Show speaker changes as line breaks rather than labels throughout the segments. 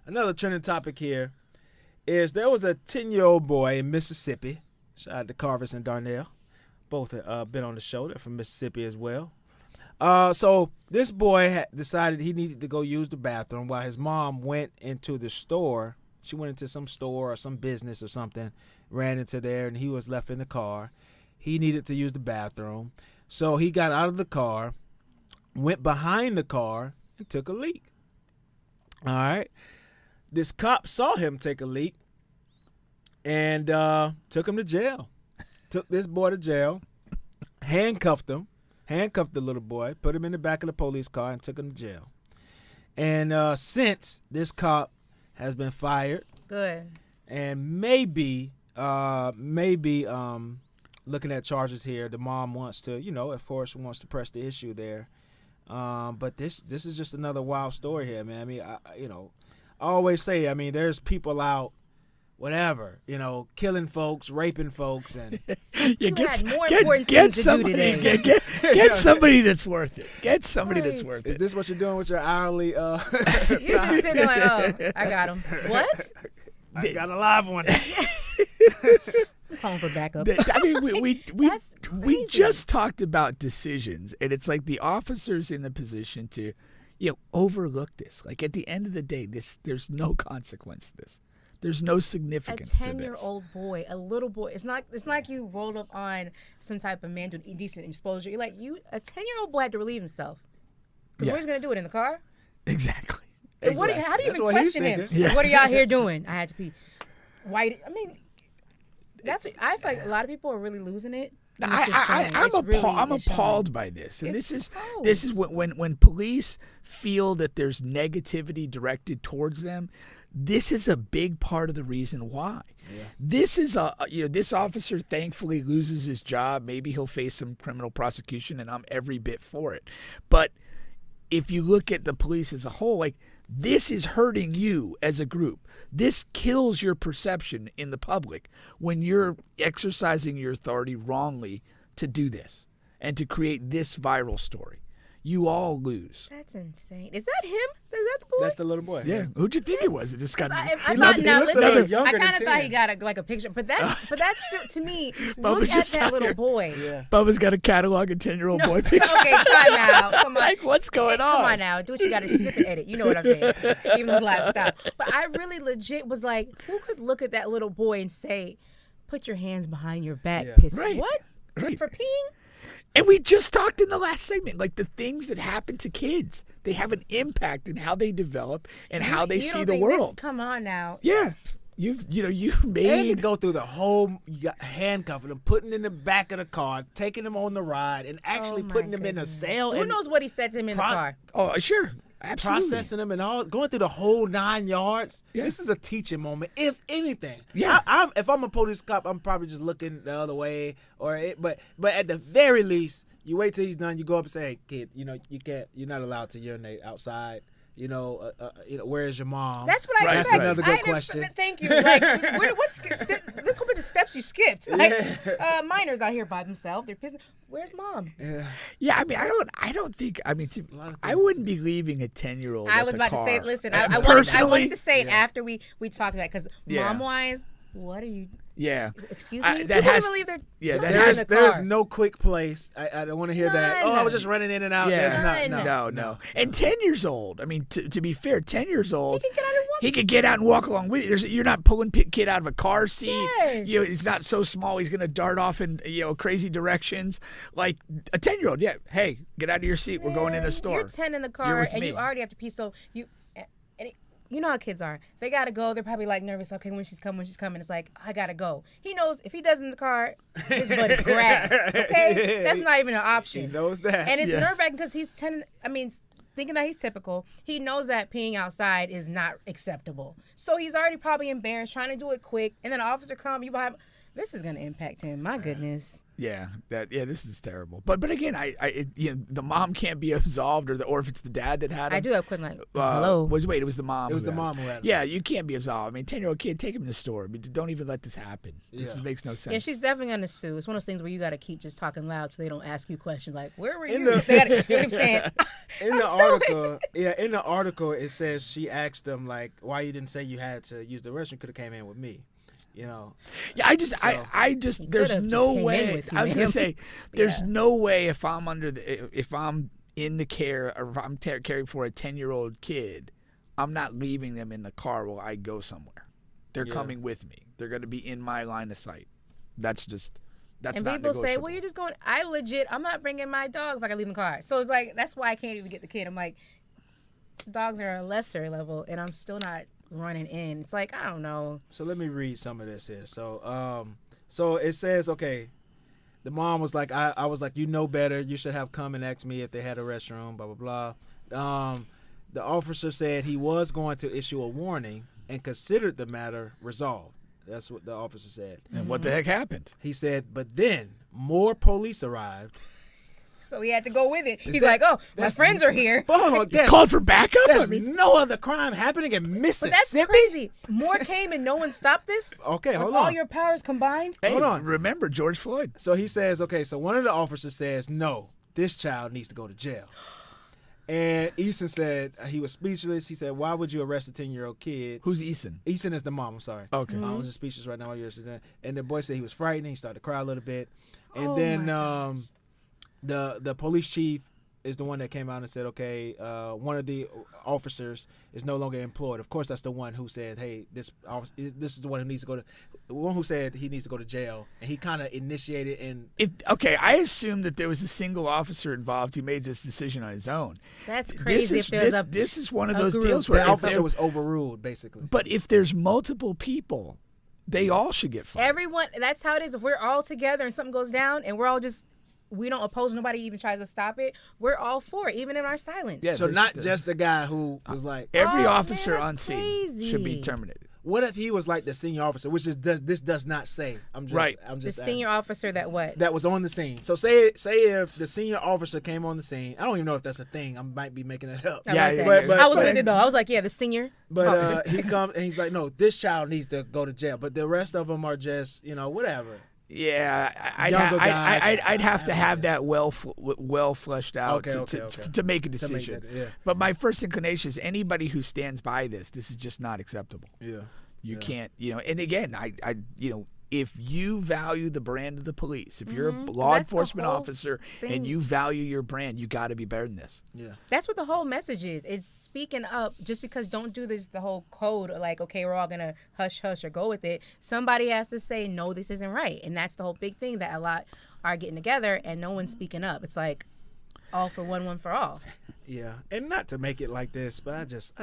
another trending topic here is there was a 10-year-old boy in Mississippi. Shout out to Carvis and Darnell. Both have been on the show. They're from Mississippi as well. So this boy had decided he needed to go use the bathroom while his mom went into the store. She went into some store or some business or something, ran into there, and he was left in the car. He needed to use the bathroom. So he got out of the car, went behind the car, and took a leak. All right. This cop saw him take a leak and took him to jail. Took this boy to jail, handcuffed the little boy, put him in the back of the police car, and took him to jail. And since this cop has been fired,
good,
and maybe looking at charges here, the mom wants to, of course, wants to press the issue there. But this is just another wild story here, man. I mean, I always say, there's people out, whatever, killing folks, raping folks, and
had more important things to do today.
Get somebody that's worth it. Get somebody that's worth it.
Is this what you're doing with your hourly?
You're just sitting there like, oh, I got him. What?
I got a live one.
Calling for backup.
We just talked about decisions, and it's like the officers in the position to, overlook this. Like at the end of the day, there's no consequence to this. There's no significance to this.
A 10-year-old boy, a little boy. It's not like you rolled up on some type of man to indecent exposure. You're like, a 10-year-old boy had to relieve himself. Because where's he going to do it? In the car?
Exactly.
How do you even question him? Yeah. What are y'all here doing? I had to pee. Why? That's what I feel like a lot of people are really losing it.
I'm appalled by this, and this is when police feel that there's negativity directed towards them. This is a big part of the reason why. Yeah. This is this officer thankfully loses his job. Maybe he'll face some criminal prosecution, and I'm every bit for it. But if you look at the police as a whole, like this is hurting you as a group. This kills your perception in the public when you're exercising your authority wrongly to do this and to create this viral story. You all lose.
That's insane. Is that him? Is that the boy?
That's the little boy.
Yeah. Who'd you think it was? It just got.
I kind of thought he got a picture, but that's still to me. Look at that little boy.
Yeah.
Bubba's got a catalog of 10-year-old boy pictures.
Okay, time out. Come on.
Like, what's going on?
Come on now. Do what you got to snip and edit. You know what I'm saying? Even his lifestyle. But I really legit was like, who could look at that little boy and say, "Put your hands behind your back, piss."
Right.
What?
Right.
For peeing?
And we just talked in the last segment, like the things that happen to kids, they have an impact in how they develop and how they see the world.
Come on now.
Yeah. You made.
And to go through the whole handcuffing them, putting them in the back of the car, taking them on the ride, and actually putting them in a cell.
Who knows what he said to him in the car?
Oh, sure. Absolutely.
Processing them and all, going through the whole 9 yards. Yeah. This is a teaching moment, if anything.
Yeah.
If I'm a police cop, I'm probably just looking the other way, but at the very least, you wait till he's done. You go up and say, "Hey, kid, you're not allowed to urinate outside. Where is your mom?"
That's what I
That's another good question.
Thank you. Like, let's hope the steps you skipped. Like, minors out here by themselves, they're pissing. Where's mom?
Yeah, I don't think. I wouldn't be leaving a 10-year-old.
I was about to say, listen, I wanted to say it after we talked about it because mom-wise, what are you?
Yeah.
Excuse me?
There's no quick place. I don't want to hear that. Oh, I was just running in and out.
Yeah. No. And 10 years old, to be fair, 10 years old, he could get out and walk along with you. You're not pulling kid out of a car seat.
Yes.
He's not so small he's going to dart off in crazy directions. Like a 10-year-old, hey, get out of your seat. We're going in a store.
You're 10 in the car and you already have to pee, so you know how kids are. They got to go. They're probably like nervous. Okay, when she's coming. It's like, I got to go. He knows if he does in the car, his butt is grass. Okay? That's not even an option.
He knows that.
And it's nerve-wracking because he's 10. Thinking that he's typical, he knows that peeing outside is not acceptable. So he's already probably embarrassed, trying to do it quick. And then an officer comes, you behind, This is gonna impact him. My goodness.
Yeah, this is terrible. But again, the mom can't be absolved, or if it's the dad that had him.
I do have a question. Like, hello.
It was the mom.
It was the mom who had him.
Yeah, you can't be absolved. I mean, 10-year-old kid, take him to the store. I mean, don't even let this happen. This makes no sense.
Yeah, she's definitely gonna sue. It's one of those things where you got to keep just talking loud so they don't ask you questions like, "Where were you?" You know what I'm saying?
In the article, it says she asked them like, "Why you didn't say you had to use the restroom? Could have came in with me." You know.
Yeah, I just there's no way. I was gonna say, there's no way if I'm in the care, or if I'm caring for a 10-year-old kid, I'm not leaving them in the car while I go somewhere. They're coming with me. They're gonna be in my line of sight. That's not
people
negotiable.
say, well, you're just going. I'm not bringing my dog if I can leave in the car. So it's like that's why I can't even get the kid. I'm like, dogs are a lesser level, and I'm still not running in. It's like, I don't know.
So let me read some of this here. So it says, okay, the mom was like, I was like, you know better. You should have come and asked me if they had a restroom, blah, blah, blah. The officer said he was going to issue a warning and considered the matter resolved. That's what the officer said.
And what the heck happened?
He said, but then more police arrived.
So he had to go with it. He's like, oh, my friends are here.
But hold on,
called for backup?
There's no other crime happening in Mississippi.
But that's crazy. More came and no one stopped this?
Okay, hold
With
on.
all your powers combined?
Hey,
hold on.
Remember George Floyd.
So he says, okay, so one of the officers says, no, this child needs to go to jail. And Eason said he was speechless. He said, why would you arrest a 10-year-old kid?
Who's Eason?
Eason is the mom, I'm sorry.
Okay.
I was just speechless right now. And the boy said he was frightened. He started to cry a little bit. And then the police chief is the one that came out and said, okay, one of the officers is no longer employed. Of course, that's the one who said, hey, this is the one who needs to go to, the one who said he needs to go to jail. And he kind of initiated and.
I assumed that there was a single officer involved who made this decision on his own.
That's crazy.
This is one of those deals
the
where
officer was overruled, basically.
But if there's multiple people, they all should get fined.
Everyone, that's how it is. If we're all together and something goes down and we're all just, we don't oppose, nobody even tries to stop it, we're all for it, even in our silence.
Yeah,
so not just the guy who was like...
Every officer on
crazy.
scene should be terminated.
What if he was like the senior officer, which is this does not say. I'm just
the senior officer that what?
That was on the scene. So say if the senior officer came on the scene, I don't even know if that's a thing. I might be making that up.
But I was with it though. I was like, yeah, the senior.
But he comes and he's like, no, this child needs to go to jail. But the rest of them are just, whatever.
Yeah, I'd have to have that well fleshed out to make a decision. But my first inclination is anybody who stands by this is just not acceptable.
Yeah,
you can't, and again, if you value the brand of the police, if you're a law enforcement officer and you value your brand, you got to be better than this.
Yeah,
that's what the whole message is. It's speaking up. Just because don't do this, the whole code, like, okay, we're all going to hush or go with it. Somebody has to say, no, this isn't right. And that's the whole big thing that a lot are getting together and no one's speaking up. It's like all for one for all.
Yeah, and not to make it like this, but I just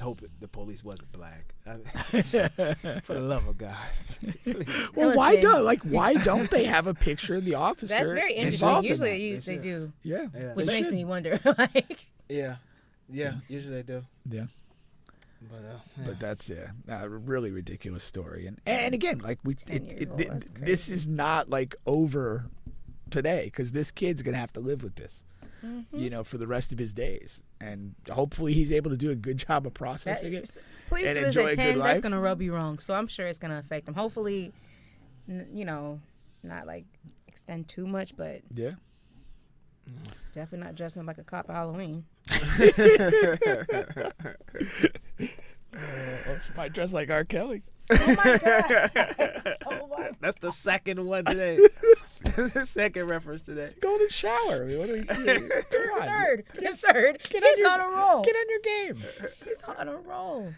hope the police wasn't black. For the love of God.
Well, why don't they have a picture of the officer?
That's very interesting. Usually they do.
Yeah.
Which makes me wonder.
Yeah. Usually they do.
Yeah. But that's a really ridiculous story, and again, like this is not like over today because this kid's gonna have to live with this. For the rest of his days. And hopefully he's able to do a good job of processing it.
Please do this at 10. That's going to rub you wrong. So I'm sure it's going to affect him. Hopefully, not like extend too much, but definitely not dressing like a cop at Halloween.
Might dress like R. Kelly.
Oh my God.
That's the second one today. The second reference today.
Golden shower. I mean, what are we doing?
Third. He's on a roll.
Get on your game.
He's on a roll.